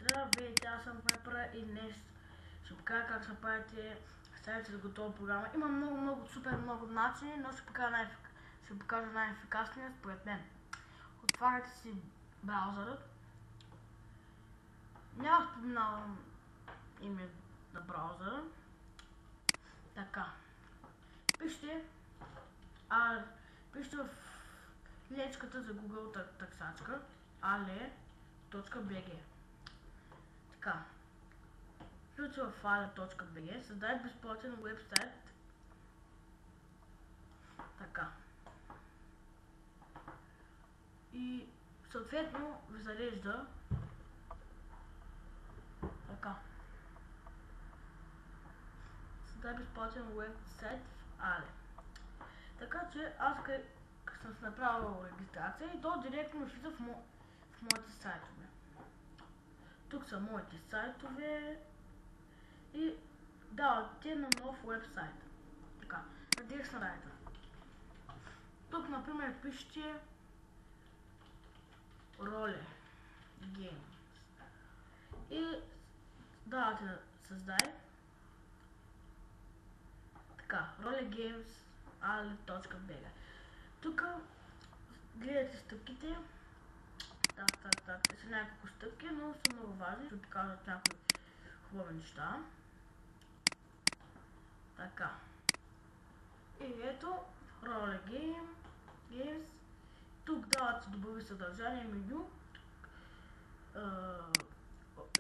Здравейте, аз съм Вайпера и днес ще покажа как се правите сайт с готова програма. Има супер много начини, но ще покажа най-ефикасния според мен. Отваряте си браузърът. Няма да споменавам име на браузъра. Така. Пишете в лечката за Google търсачка ale.bg. Така. Ключа в ale.bg, създай безплатен уебсайт. Така. И съответно ви зарежда така. Създай безплатен уебсайт в Ale. Така че аз като съм направил регистрация и то директно влиза в моите сайтове. Тук са моите сайтове и давате на нов вебсайт. Така, на директна сайта. Тук, например, пишете Role Games и давате да създай. Така, Role Games ale.bg. Тук гледате стъпките. Са няколко стъпки, но са много важни, ще покажат някои хубави неща. Така. И ето, Role Games. Тук дават се добави съдържание, меню.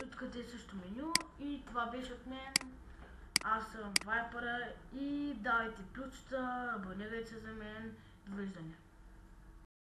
Откъде е също меню. И това беше от мен. Аз съм Вайпера и давайте ключата, абонирайте се за мен. Довиждане.